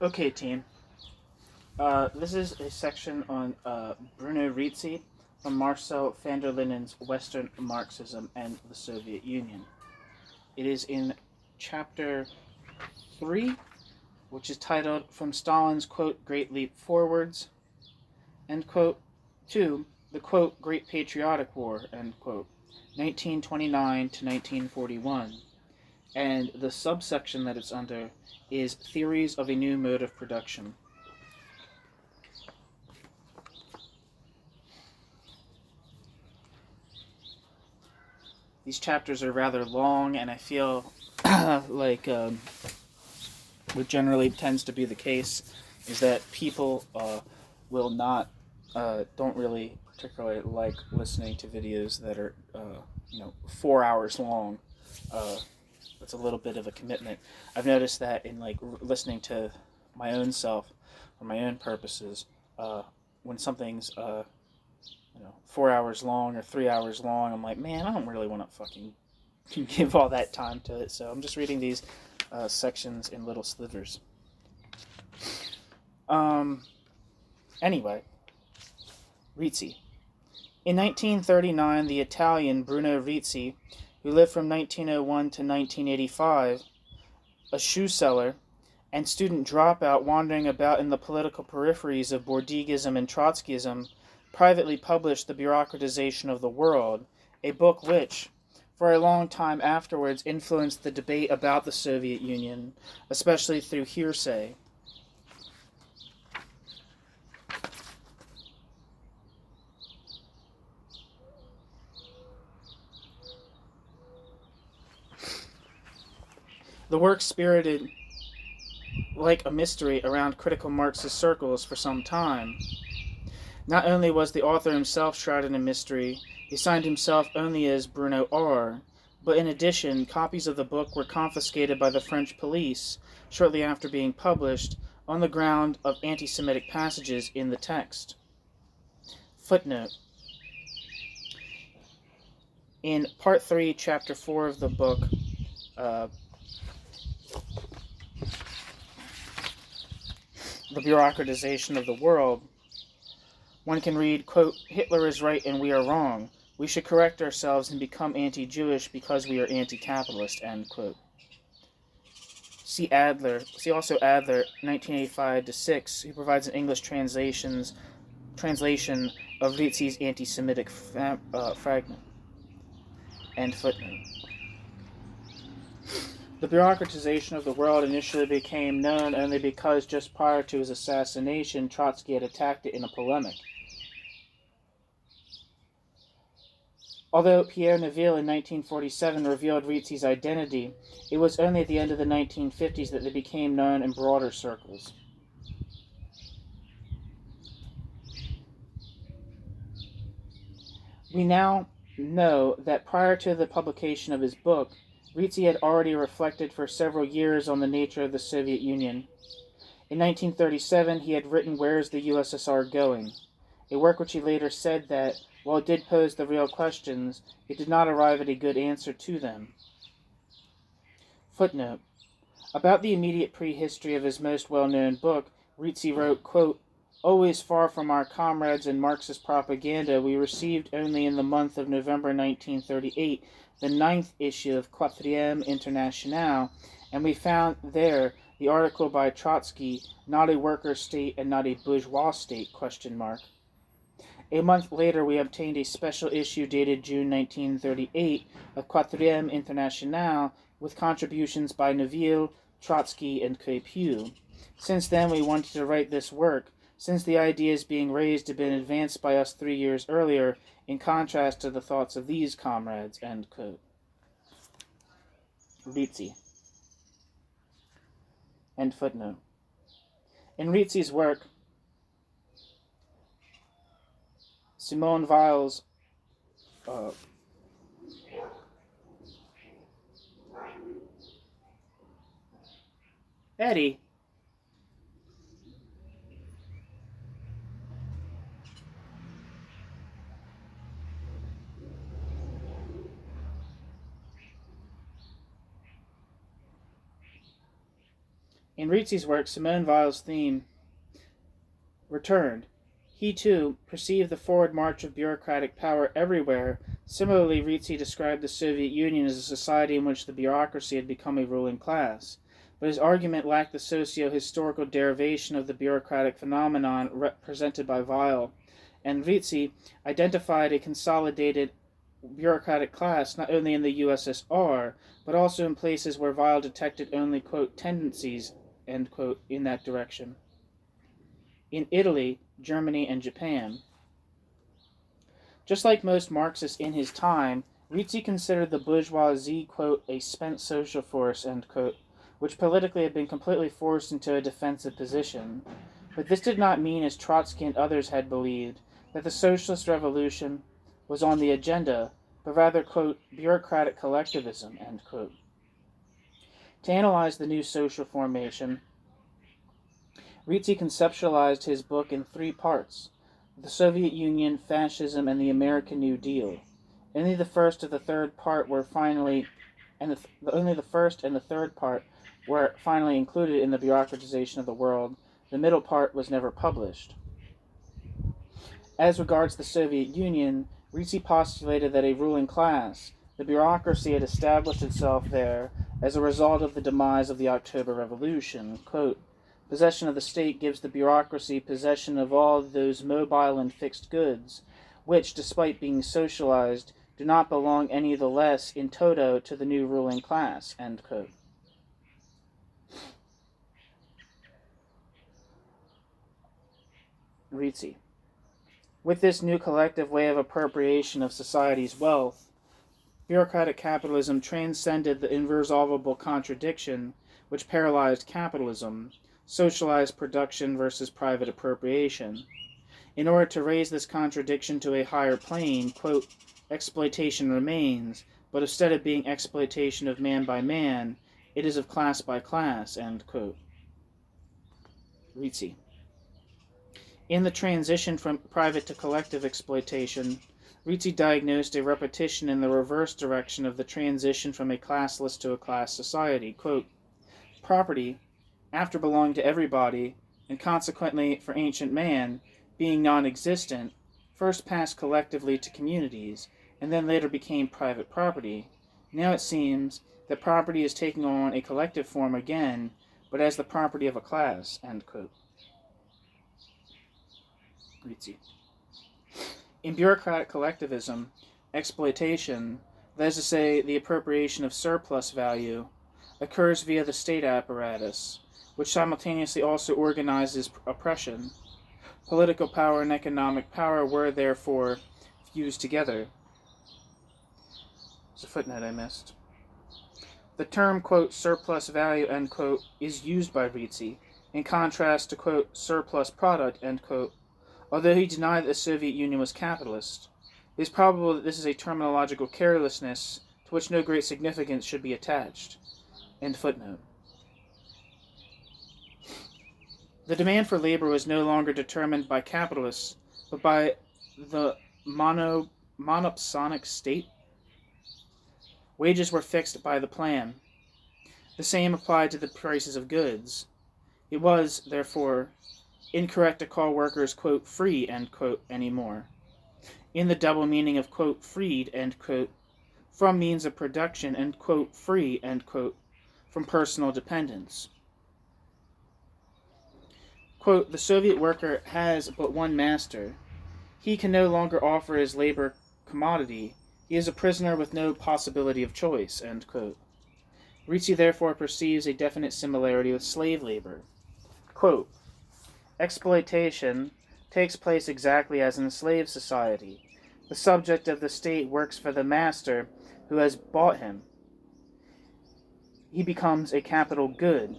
Okay, team. This is a section on Bruno Rizzi from Marcel van der Linden's Western Marxism and the Soviet Union. It is in chapter 3, which is titled From Stalin's, quote, Great Leap Forwards, end quote, to the, quote, Great Patriotic War, end quote, 1929 to 1941. And the subsection that it's under is Theories of a New Mode of Production. These chapters are rather long, and I feel like what generally tends to be the case is that people will not, don't really particularly like listening to videos that are, 4 hours long. It's a little bit of a commitment. I've noticed that in listening to my own self for my own purposes, when something's 4 hours long or 3 hours long, I'm like, man, I don't really want to fucking give all that time to it. So I'm just reading these sections in little slivers. Anyway, Rizzi. In 1939, the Italian Bruno Rizzi, who lived from 1901 to 1985, a shoe seller and student dropout wandering about in the political peripheries of Bourdieuism and Trotskyism, privately published The Bureaucratization of the World, a book which, for a long time afterwards, influenced the debate about the Soviet Union, especially through hearsay. The work spirited like a mystery around critical Marxist circles for some time. Not only was the author himself shrouded in mystery, he signed himself only as Bruno R., but in addition, copies of the book were confiscated by the French police shortly after being published on the ground of anti-Semitic passages in the text. Footnote. In Part 3, Chapter 4 of the book, The Bureaucratization of the World, one can read, quote, Hitler is right and we are wrong. We should correct ourselves and become anti-Jewish because we are anti-capitalist, end quote. See also Adler, 1985-6, who provides an English translation of Rizzi's anti-Semitic fragment. End footnote. The Bureaucratization of the World initially became known only because just prior to his assassination, Trotsky had attacked it in a polemic. Although Pierre Neville in 1947 revealed Rizzi's identity, it was only at the end of the 1950s that they became known in broader circles. We now know that prior to the publication of his book, Rizzi had already reflected for several years on the nature of the Soviet Union. In 1937, he had written Where's the USSR Going?, a work which he later said that, while it did pose the real questions, it did not arrive at a good answer to them. Footnote. About the immediate prehistory of his most well-known book, Rizzi wrote, quote, Always far from our comrades in Marxist propaganda, we received only in the month of November 1938 the 9th issue of Quatrième Internationale, and we found there the article by Trotsky, Not a Worker State and Not a Bourgeois State, question mark. A month later, we obtained a special issue dated June 1938 of Quatrième Internationale with contributions by Neville, Trotsky, and Crépieux. Since then, we wanted to write this work, since the ideas being raised had been advanced by us 3 years earlier, in contrast to the thoughts of these comrades, end quote. Rizzi. End footnote. In Rizzi's work, Simone Weil's Eddie. In Rizzi's work, Simone Weil's theme returned. He, too, perceived the forward march of bureaucratic power everywhere. Similarly, Rizzi described the Soviet Union as a society in which the bureaucracy had become a ruling class. But his argument lacked the socio-historical derivation of the bureaucratic phenomenon represented by Weil, and Rizzi identified a consolidated bureaucratic class not only in the USSR, but also in places where Weil detected only, quote, tendencies, end quote, in that direction. In Italy, Germany, and Japan. Just like most Marxists in his time, Rizzi considered the bourgeoisie, quote, a spent social force, end quote, which politically had been completely forced into a defensive position. But this did not mean, as Trotsky and others had believed, that the socialist revolution was on the agenda, but rather, quote, bureaucratic collectivism, end quote. To analyze the new social formation, Rizzi conceptualized his book in three parts: the Soviet Union, fascism, and the American New Deal. Only the first and the third part were finally included in the Bureaucratization of the World. The middle part was never published. As regards the Soviet Union, Rizzi postulated that a ruling class, the bureaucracy, had established itself there as a result of the demise of the October Revolution. Quote, possession of the state gives the bureaucracy possession of all those mobile and fixed goods, which, despite being socialized, do not belong any the less in toto to the new ruling class, end quote. Rizzi. With this new collective way of appropriation of society's wealth, bureaucratic capitalism transcended the irresolvable contradiction which paralyzed capitalism, socialized production versus private appropriation. In order to raise this contradiction to a higher plane, quote, exploitation remains, but instead of being exploitation of man by man, it is of class by class, end quote. Rizzi. In the transition from private to collective exploitation, Rizzi diagnosed a repetition in the reverse direction of the transition from a classless to a class society. Quote, property, after belonging to everybody, and consequently for ancient man, being non-existent, first passed collectively to communities, and then later became private property. Now it seems that property is taking on a collective form again, but as the property of a class, end quote. Rizzi. In bureaucratic collectivism, exploitation, that is to say, the appropriation of surplus value, occurs via the state apparatus, which simultaneously also organizes oppression. Political power and economic power were, therefore, fused together. There's a footnote I missed. The term, quote, surplus value, end quote, is used by Rizzi, in contrast to, quote, surplus product, end quote, although he denied that the Soviet Union was capitalist. It is probable that this is a terminological carelessness to which no great significance should be attached. End footnote. The demand for labor was no longer determined by capitalists, but by the monopsonic state. Wages were fixed by the plan. The same applied to the prices of goods. It was, therefore, incorrect to call workers, quote, free, end quote, anymore. In the double meaning of, quote, freed, end quote, from means of production, and, quote, free, end quote, from personal dependence. Quote, the Soviet worker has but one master. He can no longer offer his labor commodity. He is a prisoner with no possibility of choice, end quote. Rizzi therefore perceives a definite similarity with slave labor. Quote, exploitation takes place exactly as in a slave society. The subject of the state works for the master who has bought him. He becomes a capital good.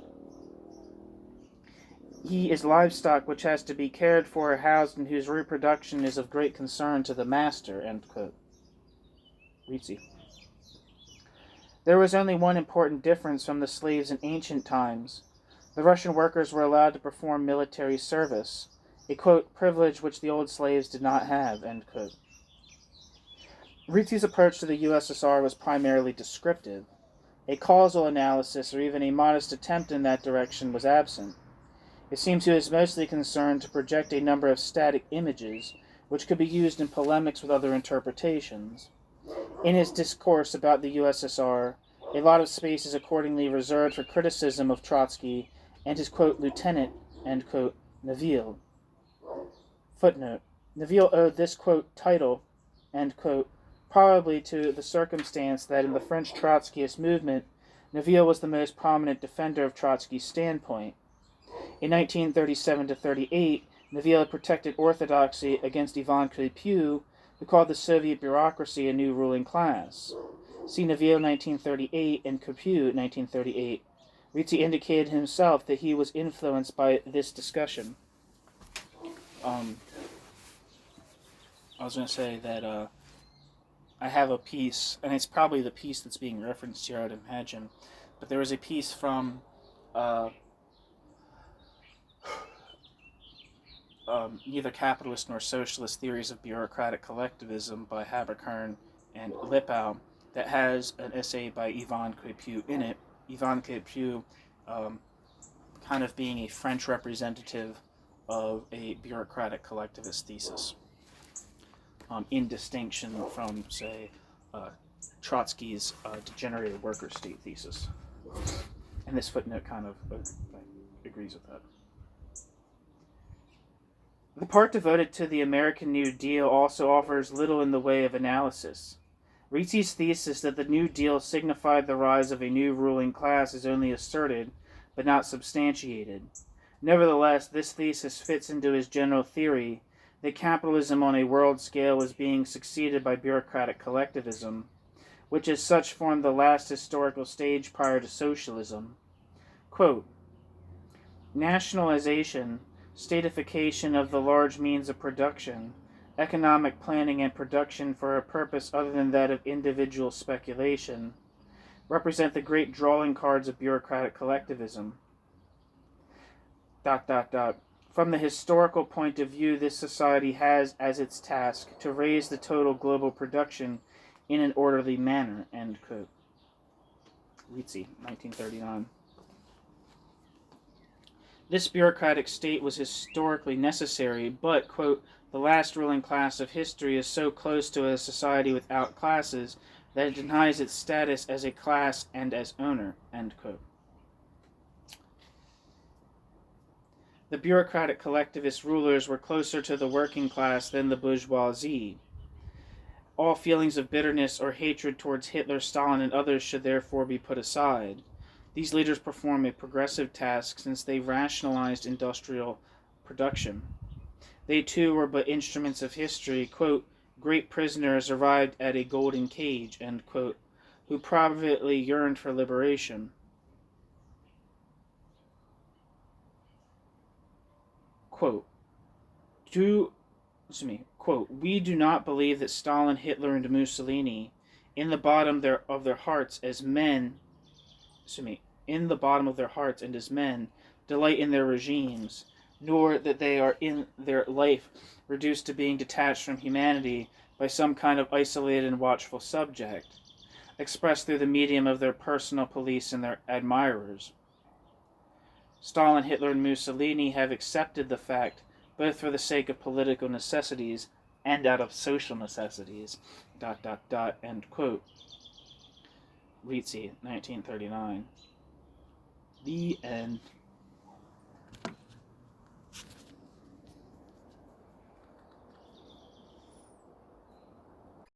He is livestock which has to be cared for, housed, and whose reproduction is of great concern to the master, end quote. Rizzi. There was only one important difference from the slaves in ancient times. The Russian workers were allowed to perform military service, a, quote, privilege which the old slaves did not have, end quote. Rizzi's approach to the USSR was primarily descriptive. A causal analysis or even a modest attempt in that direction was absent. It seems he was mostly concerned to project a number of static images which could be used in polemics with other interpretations. In his discourse about the USSR, a lot of space is accordingly reserved for criticism of Trotsky and his, quote, lieutenant, end quote, Neville. Footnote. Neville owed this, quote, title, end quote, probably to the circumstance that in the French Trotskyist movement, Neville was the most prominent defender of Trotsky's standpoint. In 1937-38, Neville protected orthodoxy against Ivan Crépieux, who called the Soviet bureaucracy a new ruling class. See Neville 1938 and Crépieux 1938. Rizzi indicated himself that he was influenced by this discussion. I was going to say that I have a piece, and it's probably the piece that's being referenced here, I'd imagine, but there was a piece from Neither Capitalist Nor Socialist Theories of Bureaucratic Collectivism by Haberkorn and Lippau that has an essay by Ivan Crépieux in it. Ivan Crépieux kind of being a French representative of a bureaucratic collectivist thesis, in distinction from, say, Trotsky's degenerated worker state thesis. And this footnote kind of agrees with that. The part devoted to the American New Deal also offers little in the way of analysis. Rizzi's thesis that the New Deal signified the rise of a new ruling class is only asserted, but not substantiated. Nevertheless, this thesis fits into his general theory that capitalism on a world scale was being succeeded by bureaucratic collectivism, which as such formed the last historical stage prior to socialism. Quote, nationalization, statification of the large means of production, economic planning and production for a purpose other than that of individual speculation, represent the great drawing cards of bureaucratic collectivism. ... From the historical point of view, this society has as its task to raise the total global production in an orderly manner, end quote. Rizzi, 1939. This bureaucratic state was historically necessary, but, quote, the last ruling class of history is so close to a society without classes that it denies its status as a class and as owner, end quote. The bureaucratic collectivist rulers were closer to the working class than the bourgeoisie. All feelings of bitterness or hatred towards Hitler, Stalin, and others should therefore be put aside. These leaders perform a progressive task since they rationalized industrial production. They too were but instruments of history, quote, great prisoners arrived at a golden cage, end quote, who privately yearned for liberation. Quote, quote, we do not believe that Stalin, Hitler, and Mussolini, in the bottom of their hearts as men, in the bottom of their hearts and as men, delight in their regimes, nor that they are in their life reduced to being detached from humanity by some kind of isolated and watchful subject, expressed through the medium of their personal police and their admirers. Stalin, Hitler, and Mussolini have accepted the fact, both for the sake of political necessities and out of social necessities, ... end quote. Rizzi, 1939. The end.